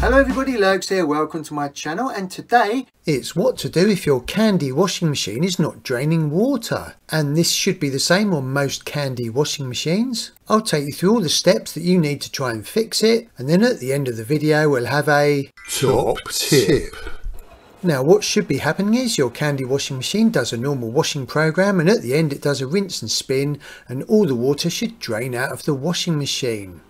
Hello everybody, Lurgs here, welcome to my channel, and today it's what to do if your candy washing machine is not draining water. And this should be the same on most candy washing machines. I'll take you through all the steps that you need to try and fix it, and then at the end of the video we'll have a top tip. Now what should be happening is your candy washing machine does a normal washing program, and at the end it does a rinse and spin, and all the water should drain out of the washing machine.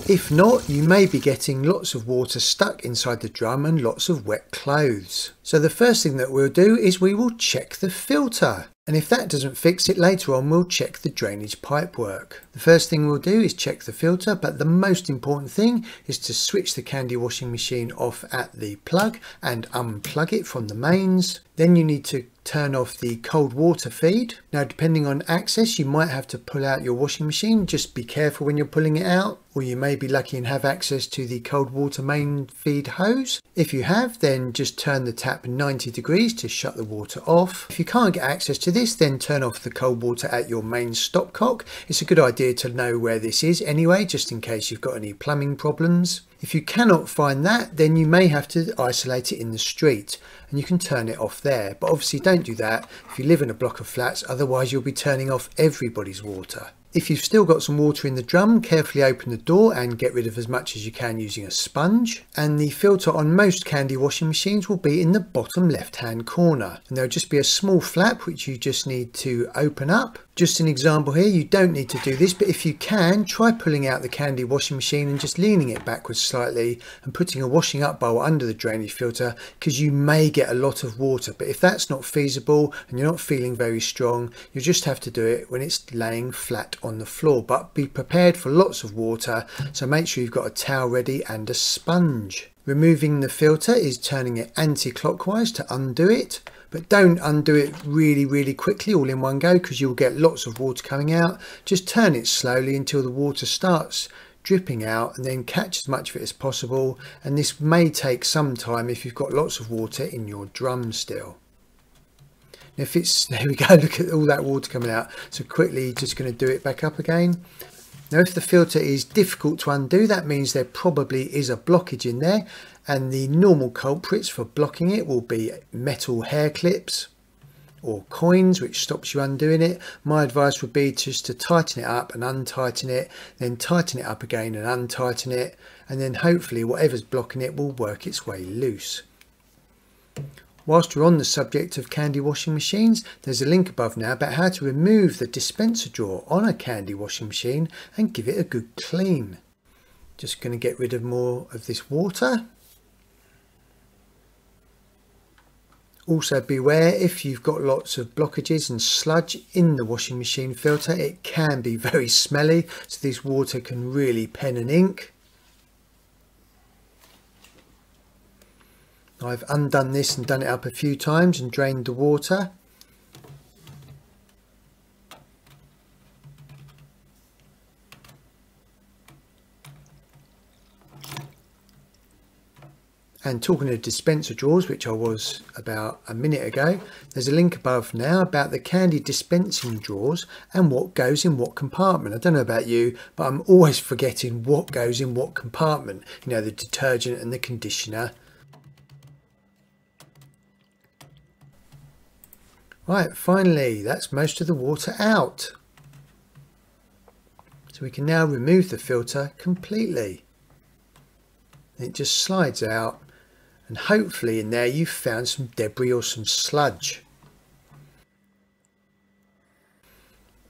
If not, you may be getting lots of water stuck inside the drum and lots of wet clothes. So the first thing that we'll do is we will check the filter. And if that doesn't fix it, later on we'll check the drainage pipework. The first thing we'll do is check the filter, but the most important thing is to switch the candy washing machine off at the plug and unplug it from the mains. Then you need to turn off the cold water feed. Now depending on access, you might have to pull out your washing machine. Just be careful when you're pulling it out, or you may be lucky and have access to the cold water main feed hose. If you have, then just turn the tap 90 degrees to shut the water off. If you can't get access to this, then turn off the cold water at your main stopcock. It's a good idea to know where this is anyway, just in case you've got any plumbing problems. If you cannot find that, then you may have to isolate it in the street, and you can turn it off there. But obviously don't do that if you live in a block of flats, otherwise you'll be turning off everybody's water. If you've still got some water in the drum, carefully open the door and get rid of as much as you can using a sponge. And the filter on most candy washing machines will be in the bottom left hand corner, and there'll just be a small flap which you just need to open up. Just an example here, you don't need to do this, but if you can, try pulling out the candy washing machine and just leaning it backwards slightly and putting a washing up bowl under the drainage filter, because you may get a lot of water. But if that's not feasible and you're not feeling very strong, you just have to do it when it's laying flat on the floor. But be prepared for lots of water, so make sure you've got a towel ready and a sponge. Removing the filter is turning it anti-clockwise to undo it, but don't undo it really quickly all in one go, because you'll get lots of water coming out. Just turn it slowly until the water starts dripping out, and then catch as much of it as possible. And this may take some time if you've got lots of water in your drum still. If it's, there we go, look at all that water coming out. So quickly just going to do it back up again. Now if the filter is difficult to undo, that means there probably is a blockage in there, and the normal culprits for blocking it will be metal hair clips or coins, which stops you undoing it. My advice would be just to tighten it up and untighten it, then tighten it up again and untighten it, and then hopefully whatever's blocking it will work its way loose. Whilst we're on the subject of candy washing machines, there's a link above now about how to remove the dispenser drawer on a candy washing machine and give it a good clean. Just going to get rid of more of this water. Also beware, if you've got lots of blockages and sludge in the washing machine filter, it can be very smelly, so this water can really pen and ink. I've undone this and done it up a few times and drained the water. And talking of dispenser drawers, which I was about a minute ago, there's a link above now about the candy dispensing drawers and what goes in what compartment. I don't know about you, but I'm always forgetting what goes in what compartment. You know, the detergent and the conditioner. Right, finally, that's most of the water out. So we can now remove the filter completely. It just slides out, and hopefully in there you've found some debris or some sludge.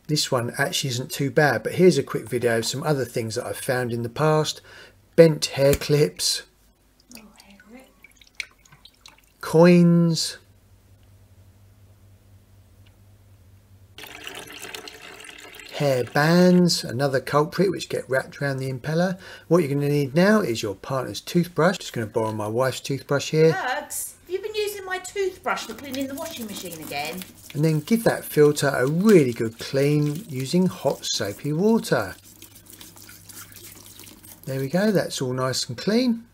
This one actually isn't too bad, but here's a quick video of some other things that I've found in the past. Bent hair clips, coins, hair bands, another culprit which get wrapped around the impeller. What you're going to need now is your partner's toothbrush. Just going to borrow my wife's toothbrush here. Lurgs, have you been using my toothbrush for cleaning the washing machine again? And then give that filter a really good clean using hot soapy water. There we go, that's all nice and clean.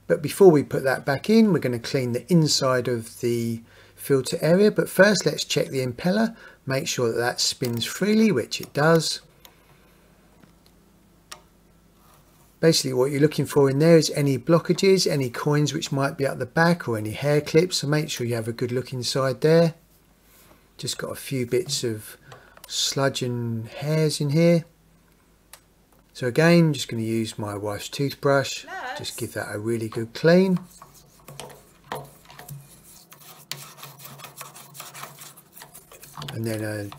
But before we put that back in, we're going to clean the inside of the filter area. But first let's check the impeller. Make sure that that spins freely, which it does. Basically what you're looking for in there is any blockages, any coins which might be at the back, or any hair clips, so make sure you have a good look inside there. Just got a few bits of sludge and hairs in here. So again, just going to use my wife's toothbrush, just give that a really good clean. And then a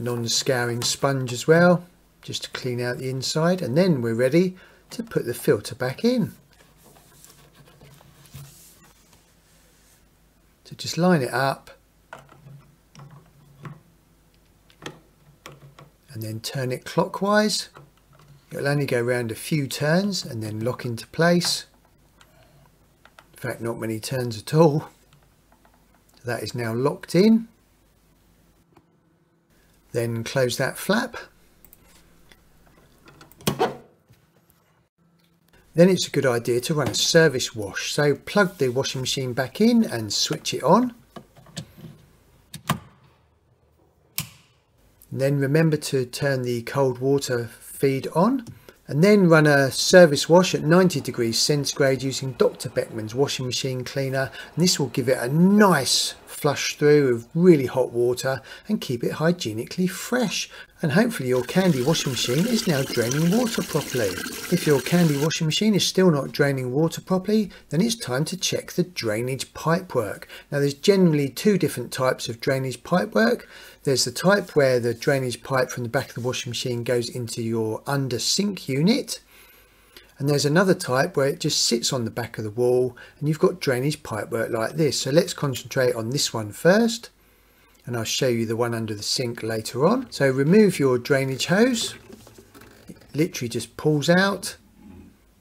non-scouring sponge as well, just to clean out the inside, and then we're ready to put the filter back in. So just line it up and then turn it clockwise. It'll only go around a few turns and then lock into place. In fact, not many turns at all. So that is now locked in. Then close that flap. Then it's a good idea to run a service wash. So plug the washing machine back in and switch it on. And then remember to turn the cold water feed on. And then run a service wash at 90 degrees centigrade using Dr. Beckman's washing machine cleaner. And this will give it a nice flush through of really hot water and keep it hygienically fresh. And hopefully your Candy washing machine is now draining water properly. If your Candy washing machine is still not draining water properly, then it's time to check the drainage pipework. Now there's generally two different types of drainage pipework. There's the type where the drainage pipe from the back of the washing machine goes into your under sink unit. And there's another type where it just sits on the back of the wall and you've got drainage pipework like this. So let's concentrate on this one first. And I'll show you the one under the sink later on. So remove your drainage hose. It literally just pulls out.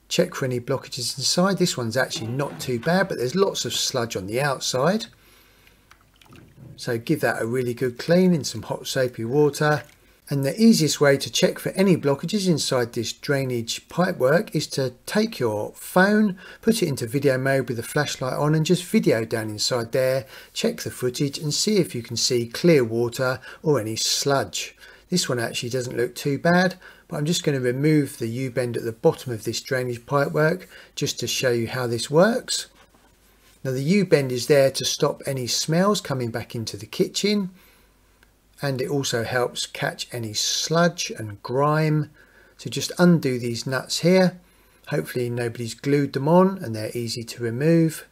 Check for any blockages inside. This one's actually not too bad, but there's lots of sludge on the outside. So give that a really good clean in some hot soapy water. And the easiest way to check for any blockages inside this drainage pipework is to take your phone, put it into video mode with the flashlight on and just video down inside there, check the footage and see if you can see clear water or any sludge. This one actually doesn't look too bad, but I'm just going to remove the U-bend at the bottom of this drainage pipework just to show you how this works. Now the U-bend is there to stop any smells coming back into the kitchen. And it also helps catch any sludge and grime. So just undo these nuts here. Hopefully nobody's glued them on and they're easy to remove.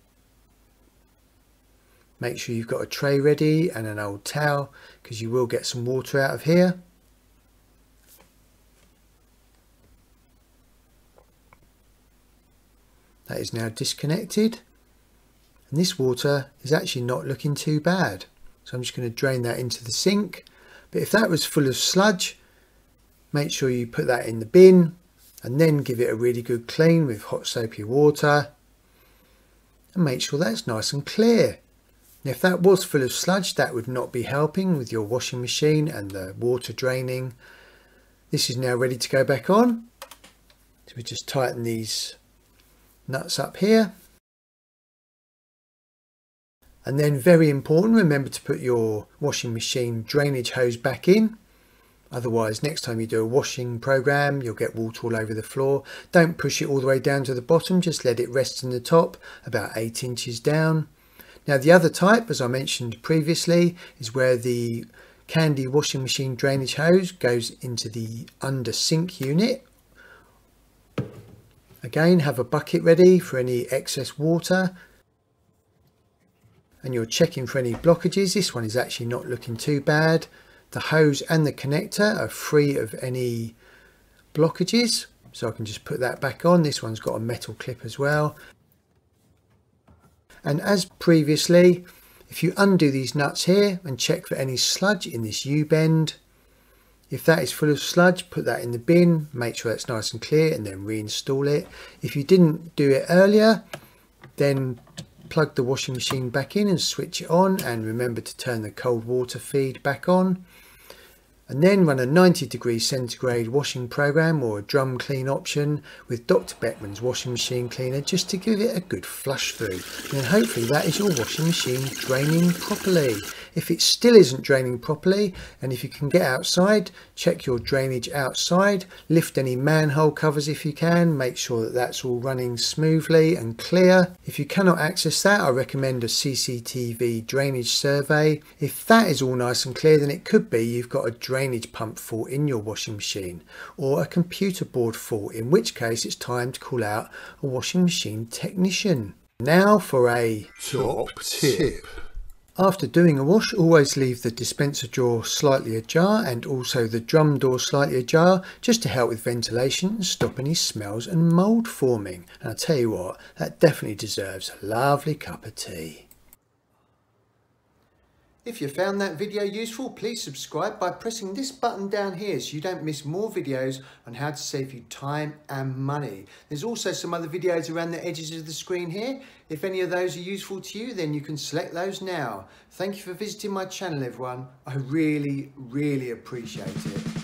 Make sure you've got a tray ready and an old towel because you will get some water out of here. That is now disconnected. And this water is actually not looking too bad. So I'm just going to drain that into the sink. But if that was full of sludge, make sure you put that in the bin and then give it a really good clean with hot soapy water. And make sure that's nice and clear. Now, if that was full of sludge, that would not be helping with your washing machine and the water draining. This is now ready to go back on. So we just tighten these nuts up here. And then very important, remember to put your washing machine drainage hose back in. Otherwise, next time you do a washing program, you'll get water all over the floor. Don't push it all the way down to the bottom, just let it rest in the top, about 8 inches down. Now the other type, as I mentioned previously, is where the Candy washing machine drainage hose goes into the under sink unit. Again, have a bucket ready for any excess water. And you're checking for any blockages. This one is actually not looking too bad. The hose and the connector are free of any blockages, so I can just put that back on. This one's got a metal clip as well. And as previously, if you undo these nuts here and check for any sludge in this U-bend, if that is full of sludge, put that in the bin, make sure that's nice and clear and then reinstall it. If you didn't do it earlier, then plug the washing machine back in and switch it on, and remember to turn the cold water feed back on. and then run a 90° centigrade washing program or a drum clean option with Dr. Beckman's washing machine cleaner just to give it a good flush through, and then hopefully that is your washing machine draining properly. If it still isn't draining properly, and if you can get outside, check your drainage outside, lift any manhole covers if you can, make sure that that's all running smoothly and clear. If you cannot access that, I recommend a CCTV drainage survey. If that is all nice and clear, then it could be you've got a drainage pump fault in your washing machine, or a computer board fault, in which case it's time to call out a washing machine technician. Now for a top tip. After doing a wash, always leave the dispenser drawer slightly ajar and also the drum door slightly ajar, just to help with ventilation and stop any smells and mould forming. And I'll tell you what, that definitely deserves a lovely cup of tea. If you found that video useful, please subscribe by pressing this button down here so you don't miss more videos on how to save you time and money. There's also some other videos around the edges of the screen here. If any of those are useful to you, then you can select those now. Thank you for visiting my channel, everyone. I really appreciate it.